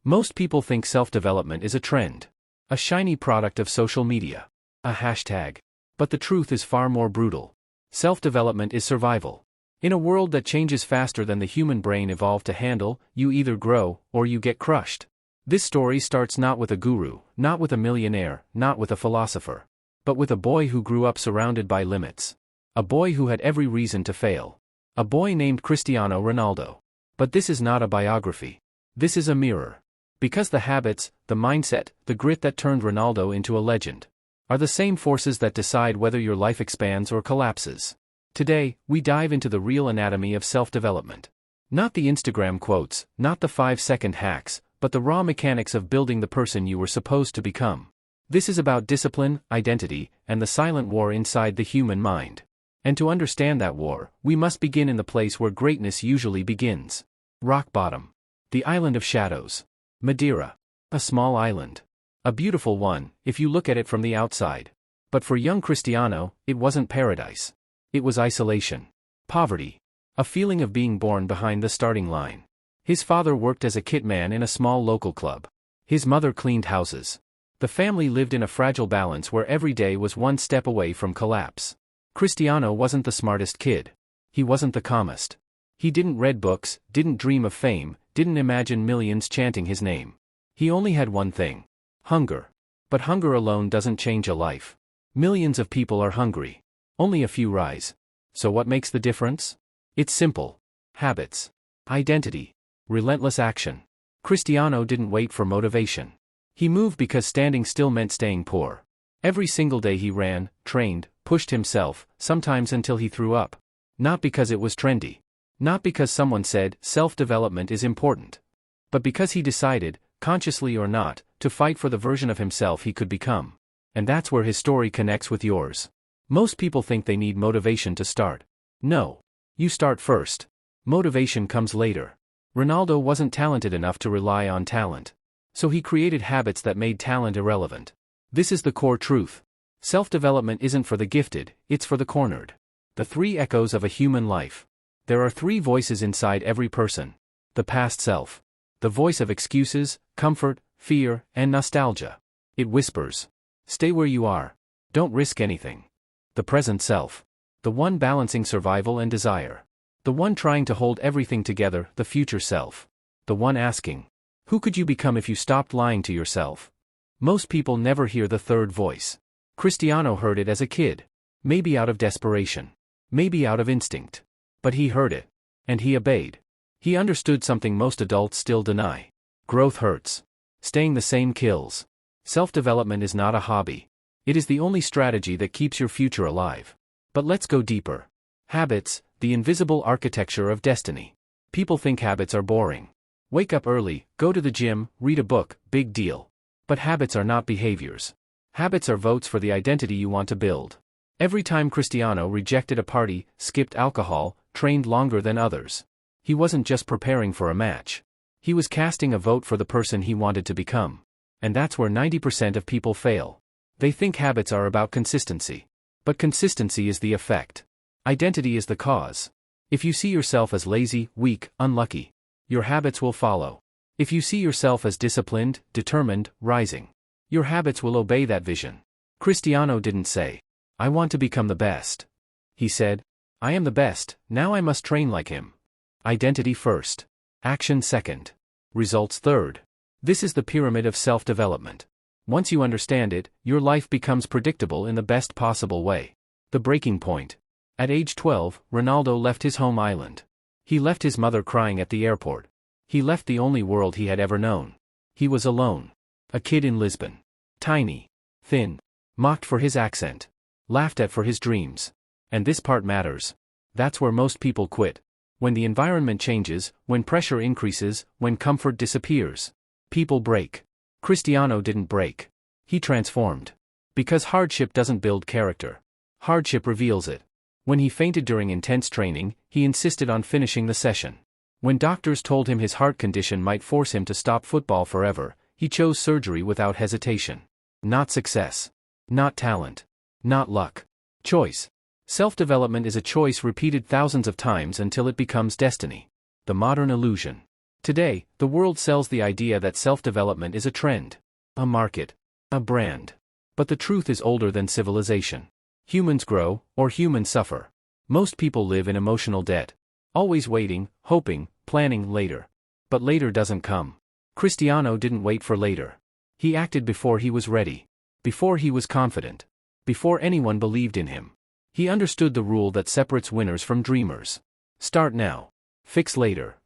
Most people think self-development is a trend, a shiny product of social media, a hashtag. But the truth is far more brutal. Self-development is survival. In a world that changes faster than the human brain evolved to handle, you either grow or you get crushed. This story starts not with a guru, not with a millionaire, not with a philosopher, but with a boy who grew up surrounded by limits. A boy who had every reason to fail. A boy named Cristiano Ronaldo. But this is not a biography. This is a mirror. Because the habits, the mindset, the grit that turned Ronaldo into a legend, are the same forces that decide whether your life expands or collapses. Today, we dive into the real anatomy of self-development. Not the Instagram quotes, not the 5-second hacks, but the raw mechanics of building the person you were supposed to become. This is about discipline, identity, and the silent war inside the human mind. And to understand that war, we must begin in the place where greatness usually begins. Rock bottom. The island of shadows. Madeira. A small island. A beautiful one, if you look at it from the outside. But for young Cristiano, it wasn't paradise. It was isolation. Poverty. A feeling of being born behind the starting line. His father worked as a kitman in a small local club. His mother cleaned houses. The family lived in a fragile balance where every day was one step away from collapse. Cristiano wasn't the smartest kid. He wasn't the calmest. He didn't read books, didn't dream of fame, didn't imagine millions chanting his name. He only had one thing. Hunger. But hunger alone doesn't change a life. Millions of people are hungry. Only a few rise. So what makes the difference? It's simple. Habits. Identity. Relentless action. Cristiano didn't wait for motivation. He moved because standing still meant staying poor. Every single day he ran, trained, pushed himself, sometimes until he threw up. Not because it was trendy. Not because someone said, self-development is important. But because he decided, consciously or not, to fight for the version of himself he could become. And that's where his story connects with yours. Most people think they need motivation to start. No. You start first. Motivation comes later. Ronaldo wasn't talented enough to rely on talent. So he created habits that made talent irrelevant. This is the core truth. Self-development isn't for the gifted, it's for the cornered. The 3 echoes of a human life. There are 3 voices inside every person. The past self. The voice of excuses, comfort, fear, and nostalgia. It whispers. Stay where you are. Don't risk anything. The present self. The one balancing survival and desire. The one trying to hold everything together, the future self. The one asking, who could you become if you stopped lying to yourself? Most people never hear the third voice. Cristiano heard it as a kid. Maybe out of desperation. Maybe out of instinct. But he heard it. And he obeyed. He understood something most adults still deny. Growth hurts. Staying the same kills. Self-development is not a hobby. It is the only strategy that keeps your future alive. But let's go deeper. Habits, the invisible architecture of destiny. People think habits are boring. Wake up early, go to the gym, read a book, big deal. But habits are not behaviors. Habits are votes for the identity you want to build. Every time Cristiano rejected a party, skipped alcohol, trained longer than others, he wasn't just preparing for a match. He was casting a vote for the person he wanted to become. And that's where 90% of people fail. They think habits are about consistency. But consistency is the effect. Identity is the cause. If you see yourself as lazy, weak, unlucky, your habits will follow. If you see yourself as disciplined, determined, rising, your habits will obey that vision. Cristiano didn't say, I want to become the best. He said, I am the best, now I must train like him. Identity first. Action second. Results third. This is the pyramid of self-development. Once you understand it, your life becomes predictable in the best possible way. The breaking point. At age 12, Ronaldo left his home island. He left his mother crying at the airport. He left the only world he had ever known. He was alone. A kid in Lisbon. Tiny. Thin. Mocked for his accent. Laughed at for his dreams. And this part matters. That's where most people quit. When the environment changes, when pressure increases, when comfort disappears. People break. Cristiano didn't break. He transformed. Because hardship doesn't build character. Hardship reveals it. When he fainted during intense training, he insisted on finishing the session. When doctors told him his heart condition might force him to stop football forever, he chose surgery without hesitation. Not success. Not talent. Not luck. Choice. Self-development is a choice repeated thousands of times until it becomes destiny. The modern illusion. Today, the world sells the idea that self-development is a trend, a market, a brand. But the truth is older than civilization. Humans grow, or humans suffer. Most people live in emotional debt. Always waiting, hoping, planning later. But later doesn't come. Cristiano didn't wait for later. He acted before he was ready. Before he was confident. Before anyone believed in him. He understood the rule that separates winners from dreamers. Start now. Fix later.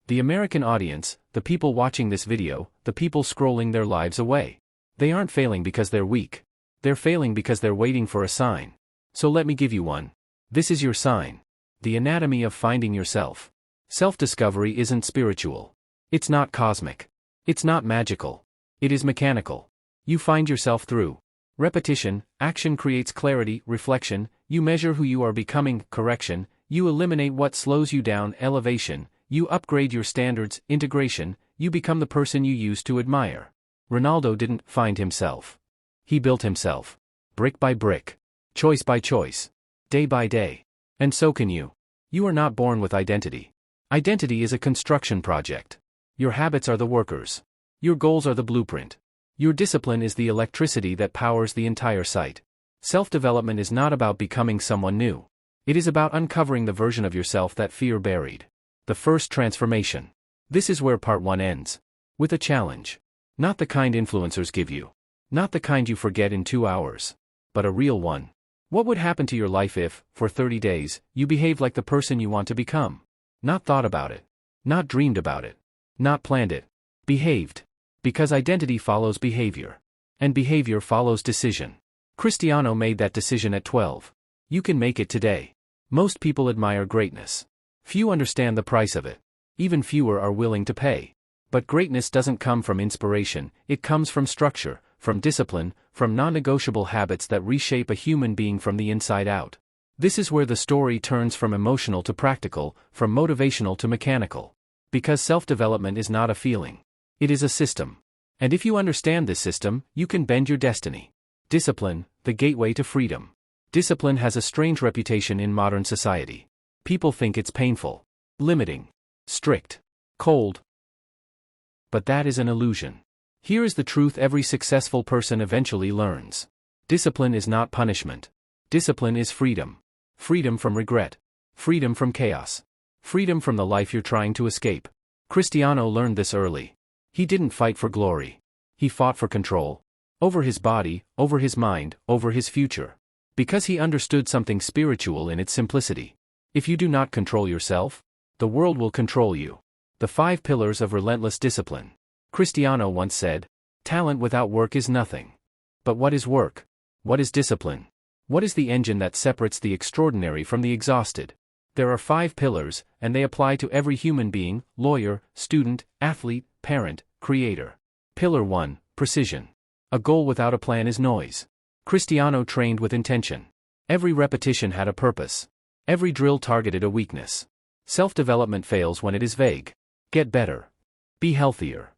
The American audience, the people watching this video, the people scrolling their lives away. They aren't failing because they're weak. They're failing because they're waiting for a sign. So let me give you one. This is your sign. The anatomy of finding yourself. Self-discovery isn't spiritual. It's not cosmic. It's not magical. It is mechanical. You find yourself through repetition. Action creates clarity, reflection. You measure who you are becoming, correction. You eliminate what slows you down, elevation. You upgrade your standards, integration. You become the person you used to admire. Ronaldo didn't find himself. He built himself. Brick by brick. Choice by choice. Day by day. And so can you. You are not born with identity. Identity is a construction project. Your habits are the workers. Your goals are the blueprint. Your discipline is the electricity that powers the entire site. Self-development is not about becoming someone new. It is about uncovering the version of yourself that fear buried. The first transformation. This is where part 1 ends. With a challenge. Not the kind influencers give you. Not the kind you forget in 2 hours. But a real one. What would happen to your life if, for 30 days, you behaved like the person you want to become? Not thought about it. Not dreamed about it. Not planned it. Behaved. Because identity follows behavior. And behavior follows decision. Cristiano made that decision at 12. You can make it today. Most people admire greatness. Few understand the price of it. Even fewer are willing to pay. But greatness doesn't come from inspiration, it comes from structure, from discipline, from non-negotiable habits that reshape a human being from the inside out. This is where the story turns from emotional to practical, from motivational to mechanical. Because self-development is not a feeling. It is a system. And if you understand this system, you can bend your destiny. Discipline, the gateway to freedom. Discipline has a strange reputation in modern society. People think it's painful, limiting, strict, cold. But that is an illusion. Here is the truth every successful person eventually learns. Discipline is not punishment. Discipline is freedom. Freedom from regret. Freedom from chaos. Freedom from the life you're trying to escape. Cristiano learned this early. He didn't fight for glory. He fought for control. Over his body, over his mind, over his future. Because he understood something spiritual in its simplicity. If you do not control yourself, the world will control you. The 5 pillars of relentless discipline. Cristiano once said, talent without work is nothing. But what is work? What is discipline? What is the engine that separates the extraordinary from the exhausted? There are 5 pillars, and they apply to every human being, lawyer, student, athlete, parent, creator. Pillar 1, precision. A goal without a plan is noise. Cristiano trained with intention. Every repetition had a purpose. Every drill targeted a weakness. Self-development fails when it is vague. Get better. Be healthier.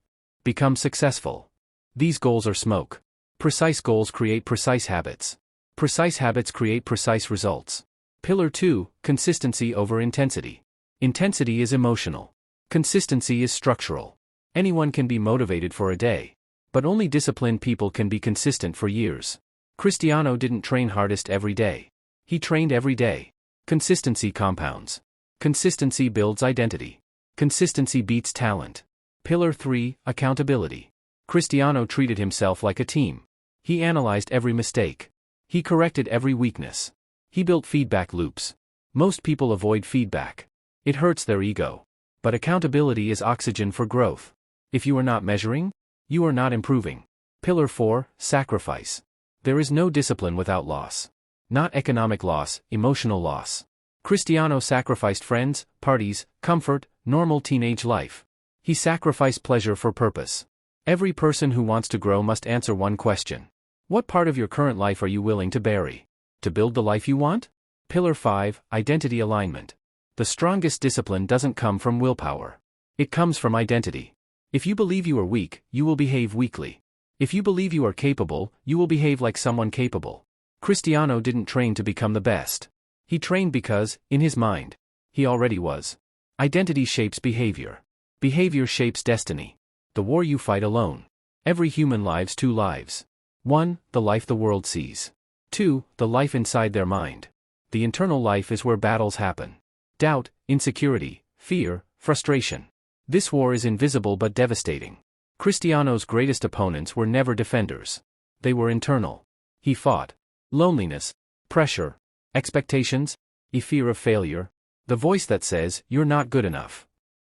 Become successful. These goals are smoke. Precise goals create precise habits. Precise habits create precise results. Pillar 2, consistency over intensity. Intensity is emotional. Consistency is structural. Anyone can be motivated for a day. But only disciplined people can be consistent for years. Cristiano didn't train hardest every day. He trained every day. Consistency compounds. Consistency builds identity. Consistency beats talent. Pillar 3, accountability. Cristiano treated himself like a team. He analyzed every mistake. He corrected every weakness. He built feedback loops. Most people avoid feedback. It hurts their ego. But accountability is oxygen for growth. If you are not measuring, you are not improving. Pillar 4, sacrifice. There is no discipline without loss. Not economic loss, emotional loss. Cristiano sacrificed friends, parties, comfort, normal teenage life. He sacrificed pleasure for purpose. Every person who wants to grow must answer one question. What part of your current life are you willing to bury? To build the life you want? Pillar 5, identity alignment. The strongest discipline doesn't come from willpower. It comes from identity. If you believe you are weak, you will behave weakly. If you believe you are capable, you will behave like someone capable. Cristiano didn't train to become the best. He trained because, in his mind, he already was. Identity shapes behavior. Behavior shapes destiny. The war you fight alone. Every human lives two lives. 1. The life the world sees. 2. The life inside their mind. The internal life is where battles happen. Doubt, insecurity, fear, frustration. This war is invisible but devastating. Cristiano's greatest opponents were never defenders. They were internal. He fought loneliness, pressure, expectations, a fear of failure, the voice that says, "You're not good enough."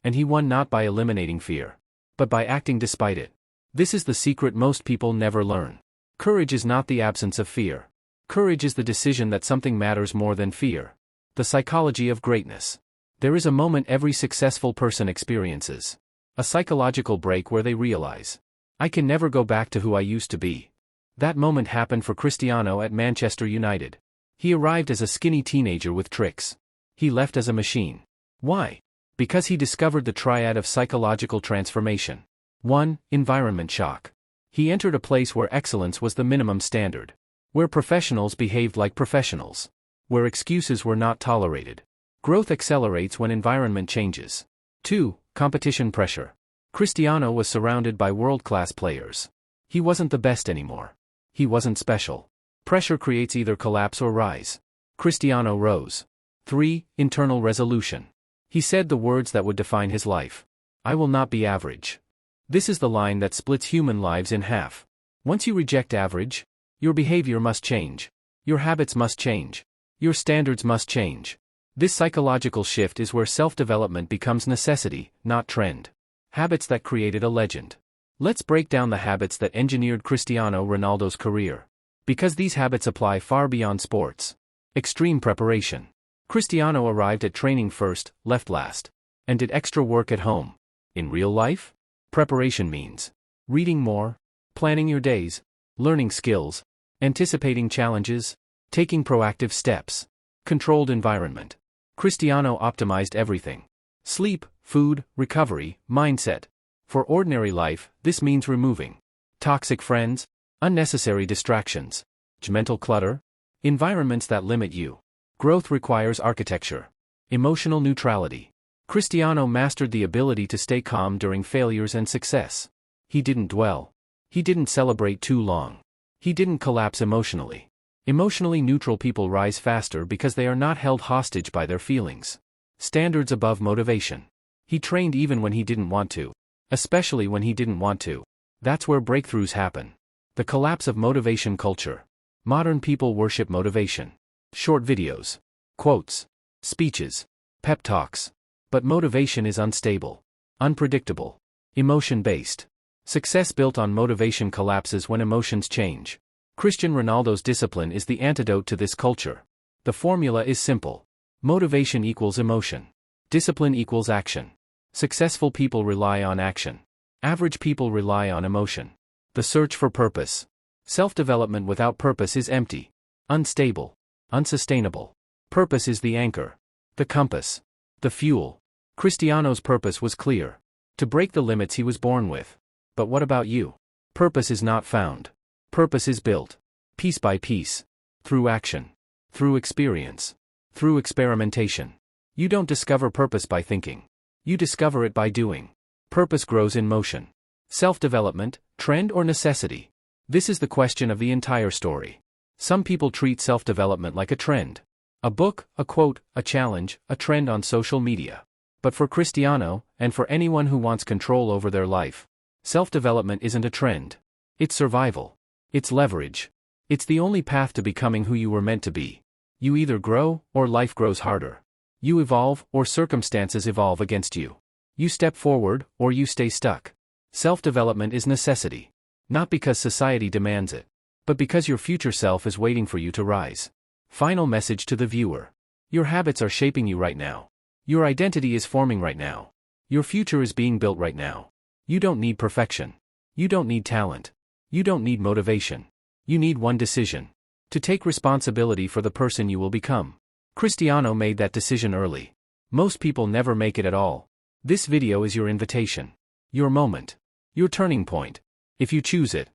And he won not by eliminating fear, but by acting despite it. This is the secret most people never learn. Courage is not the absence of fear. Courage is the decision that something matters more than fear. The psychology of greatness. There is a moment every successful person experiences. A psychological break where they realize, I can never go back to who I used to be. That moment happened for Cristiano at Manchester United. He arrived as a skinny teenager with tricks. He left as a machine. Why? Because he discovered the triad of psychological transformation. 1. Environment shock. He entered a place where excellence was the minimum standard. Where professionals behaved like professionals. Where excuses were not tolerated. Growth accelerates when environment changes. 2. Competition pressure. Cristiano was surrounded by world-class players. He wasn't the best anymore. He wasn't special. Pressure creates either collapse or rise. Cristiano rose. 3. Internal resolution. He said the words that would define his life. I will not be average. This is the line that splits human lives in half. Once you reject average, your behavior must change. Your habits must change. Your standards must change. This psychological shift is where self-development becomes necessity, not trend. Habits that created a legend. Let's break down the habits that engineered Cristiano Ronaldo's career. Because these habits apply far beyond sports. Extreme preparation. Cristiano arrived at training first, left last, and did extra work at home. In real life, preparation means reading more, planning your days, learning skills, anticipating challenges, taking proactive steps. Controlled environment. Cristiano optimized everything. Sleep, food, recovery, mindset. For ordinary life, this means removing toxic friends, unnecessary distractions, mental clutter, environments that limit you. Growth requires architecture. Emotional neutrality. Cristiano mastered the ability to stay calm during failures and success. He didn't dwell. He didn't celebrate too long. He didn't collapse emotionally. Emotionally neutral people rise faster because they are not held hostage by their feelings. Standards above motivation. He trained even when he didn't want to. Especially when he didn't want to. That's where breakthroughs happen. The collapse of motivation culture. Modern people worship motivation. Short videos, quotes, speeches, pep talks. But motivation is unstable, unpredictable, emotion-based. Success built on motivation collapses when emotions change. Cristiano Ronaldo's discipline is the antidote to this culture. The formula is simple. Motivation equals emotion. Discipline equals action. Successful people rely on action. Average people rely on emotion. The search for purpose. Self-development without purpose is empty, unstable, unsustainable. Purpose is the anchor, the compass, the fuel. Cristiano's purpose was clear. To break the limits he was born with. But what about you? Purpose is not found. Purpose is built. Piece by piece. Through action. Through experience. Through experimentation. You don't discover purpose by thinking. You discover it by doing. Purpose grows in motion. Self-development, trend or necessity? This is the question of the entire story. Some people treat self-development like a trend. A book, a quote, a challenge, a trend on social media. But for Cristiano, and for anyone who wants control over their life, self-development isn't a trend. It's survival. It's leverage. It's the only path to becoming who you were meant to be. You either grow, or life grows harder. You evolve, or circumstances evolve against you. You step forward, or you stay stuck. Self-development is necessity. Not because society demands it, but because your future self is waiting for you to rise. Final message to the viewer. Your habits are shaping you right now. Your identity is forming right now. Your future is being built right now. You don't need perfection. You don't need talent. You don't need motivation. You need one decision. To take responsibility for the person you will become. Cristiano made that decision early. Most people never make it at all. This video is your invitation. Your moment. Your turning point. If you choose it,